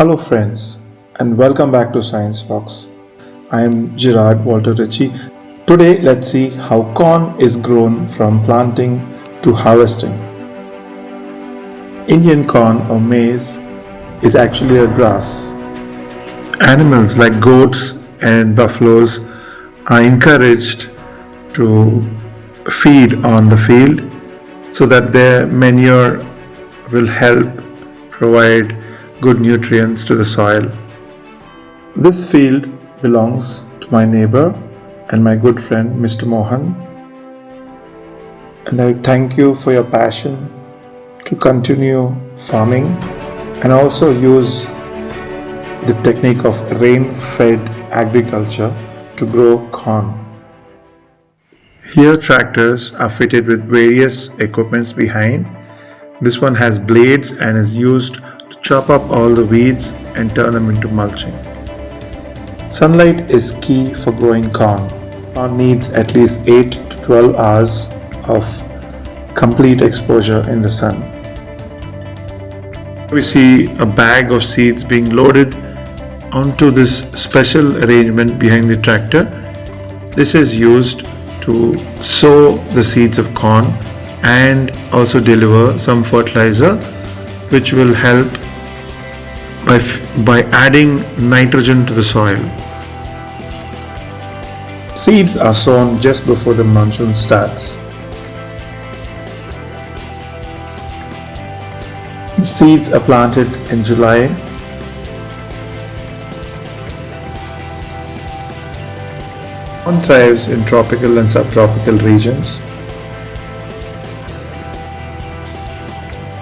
Hello, friends, and welcome back to Science Box. I am Gerard Walter Ritchie. Today, let's see how corn is grown from planting to harvesting. Indian corn or maize is actually a grass. Animals like goats and buffaloes are encouraged to feed on the field so that their manure will help provide good nutrients to the soil. This field belongs to my neighbor and my good friend Mr. Mohan, and I thank you for your passion to continue farming and also use the technique of rain-fed agriculture to grow corn. Here tractors are fitted with various equipments behind. This one has blades and is used to chop up all the weeds and turn them into mulching. Sunlight is key for growing corn. Corn needs at least 8 to 12 hours of complete exposure in the sun. We see a bag of seeds being loaded onto this special arrangement behind the tractor. This is used to sow the seeds of corn and also deliver some fertilizer which will help by adding nitrogen to the soil. Seeds are sown just before the monsoon starts. The seeds are planted in July. Corn thrives in tropical and subtropical regions.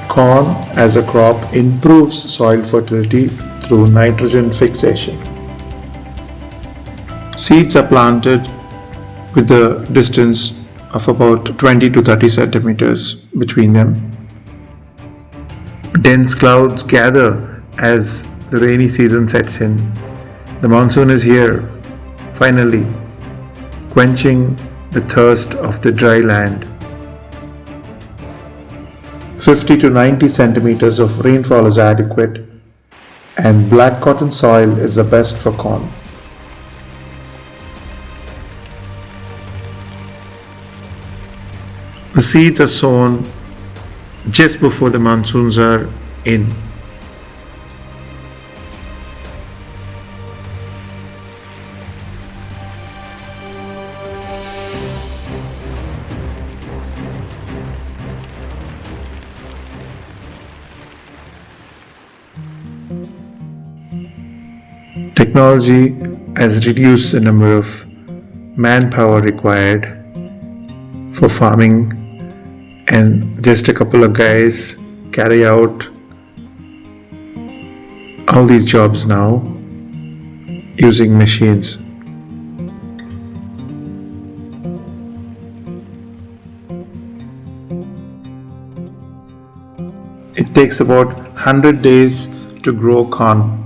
Corn as a crop improves soil fertility through nitrogen fixation. Seeds are planted with a distance of about 20 to 30 centimeters between them. Dense clouds gather as the rainy season sets in. The monsoon is here, finally, quenching the thirst of the dry land. 50 to 90 centimeters of rainfall is adequate, and black cotton soil is the best for corn. The seeds are sown just before the monsoons are in. Technology has reduced the number of manpower required for farming, and just a couple of guys carry out all these jobs now using machines. It takes about 100 days to grow corn.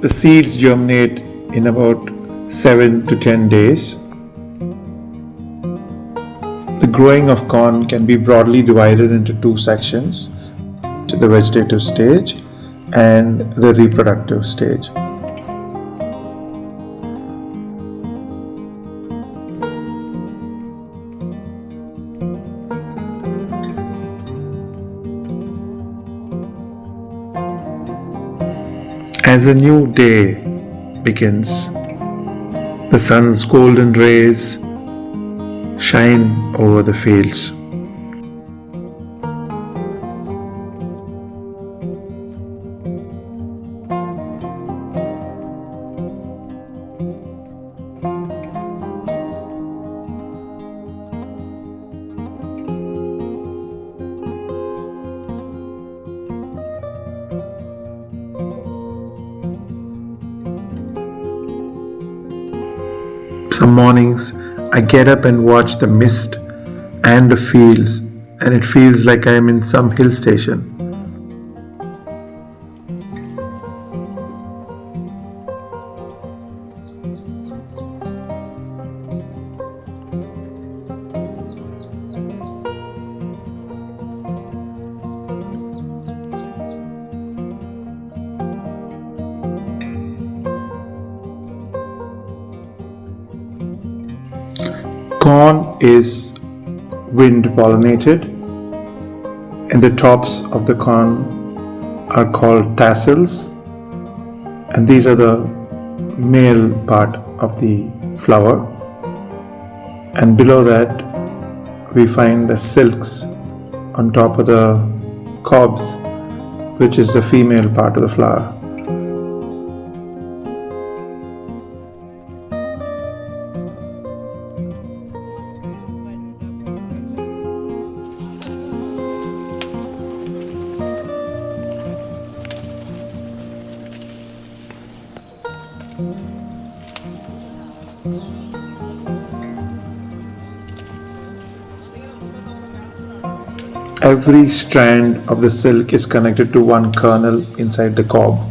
The seeds germinate in about 7 to 10 days. The growing of corn can be broadly divided into two sections: the vegetative stage and the reproductive stage. As a new day begins, the sun's golden rays shine over the fields. Some mornings I get up and watch the mist and the fields, and it feels like I am in some hill station. Corn is wind pollinated, and the tops of the corn are called tassels, and these are the male part of the flower, and below that we find the silks on top of the cobs, which is the female part of the flower. Every strand of the silk is connected to one kernel inside the cob.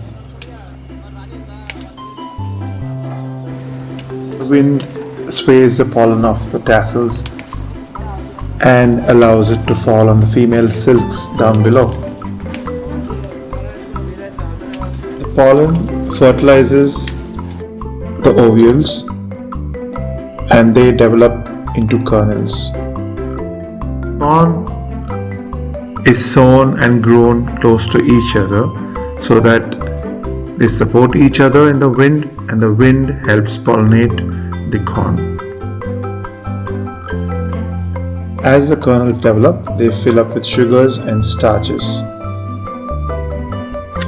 The wind sways the pollen off the tassels and allows it to fall on the female silks down below. The pollen fertilizes the ovules and they develop into kernels. Corn is sown and grown close to each other so that they support each other in the wind, and the wind helps pollinate the corn. As the kernels develop, they fill up with sugars and starches.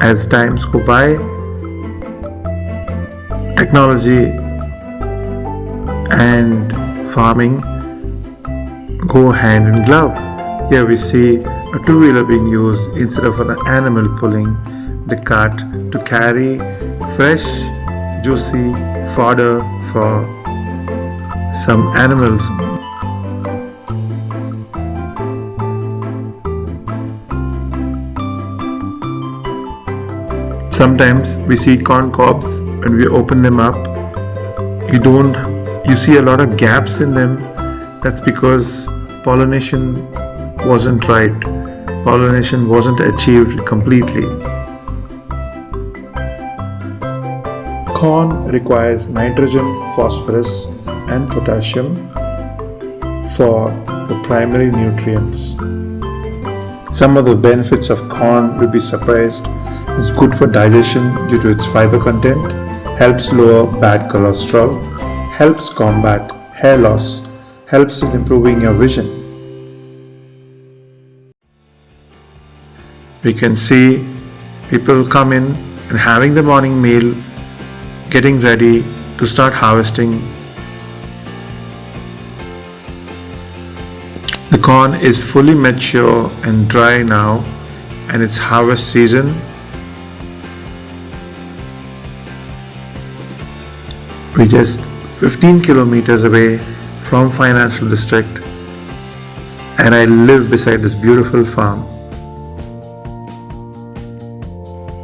As times go by, technology and farming go hand in glove. Here we see a two-wheeler being used instead of an animal pulling the cart to carry fresh, juicy fodder for some animals. Sometimes we see corn cobs, when we open them up, you see a lot of gaps in them. That's because pollination wasn't right. Pollination wasn't achieved completely. Corn requires nitrogen, phosphorus, and potassium for the primary nutrients. Some of the benefits of corn, you'll be surprised. It's good for digestion due to its fiber content, helps lower bad cholesterol, helps combat hair loss, helps in improving your vision. We can see people come in and having the morning meal, getting ready to start harvesting. The corn is fully mature and dry now, and it's harvest season. We're just 15 kilometers away from Financial District, and I live beside this beautiful farm.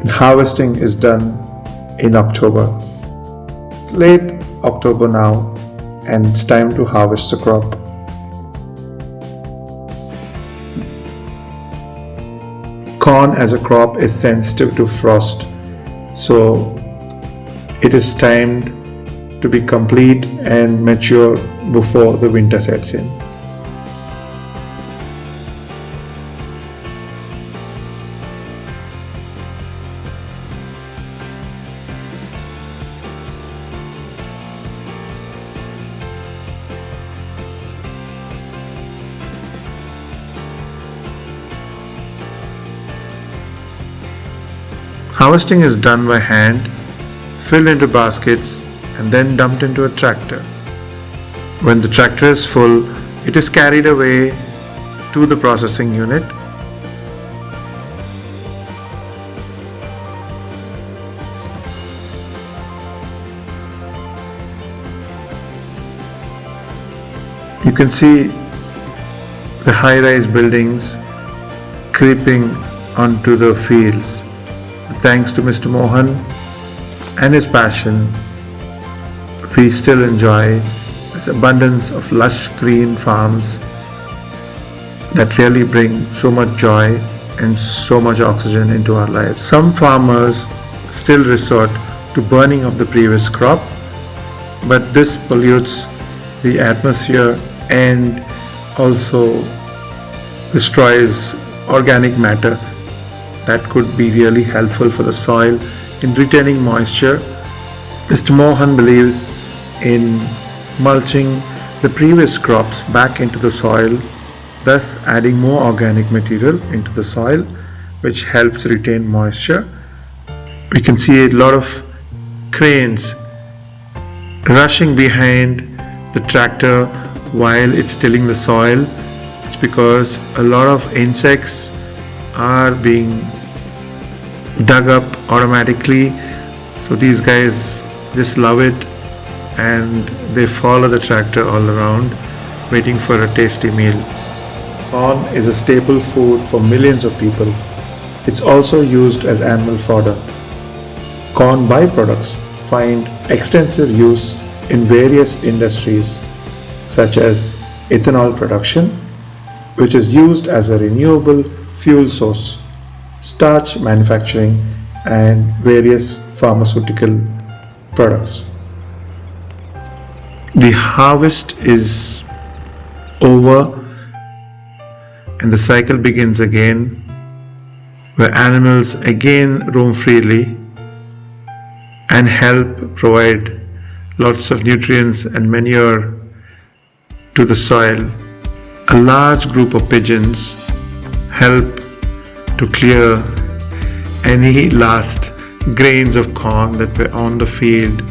Harvesting is done in October. It's late October now, and it's time to harvest the crop. Corn as a crop is sensitive to frost, so it is timed to be complete and mature before the winter sets in. Harvesting is done by hand, filled into baskets, and then dumped into a tractor. When the tractor is full, it is carried away to the processing unit. You can see the high-rise buildings creeping onto the fields. Thanks to Mr. Mohan and his passion, we still enjoy this abundance of lush green farms that really bring so much joy and so much oxygen into our lives. Some farmers still resort to burning of the previous crop, but this pollutes the atmosphere and also destroys organic matter that could be really helpful for the soil in retaining moisture. Mr. Mohan believes in mulching the previous crops back into the soil, thus adding more organic material into the soil, which helps retain moisture. We can see a lot of cranes rushing behind the tractor while it's tilling the soil. It's because a lot of insects are being dug up automatically, so these guys just love it and they follow the tractor all around waiting for a tasty meal. Corn is a staple food for millions of people. It's also used as animal fodder. Corn byproducts find extensive use in various industries such as ethanol production, which is used as a renewable fuel source, starch manufacturing, and various pharmaceutical products. The harvest is over and the cycle begins again, where animals again roam freely and help provide lots of nutrients and manure to the soil. A large group of pigeons help to clear any last grains of corn that were on the field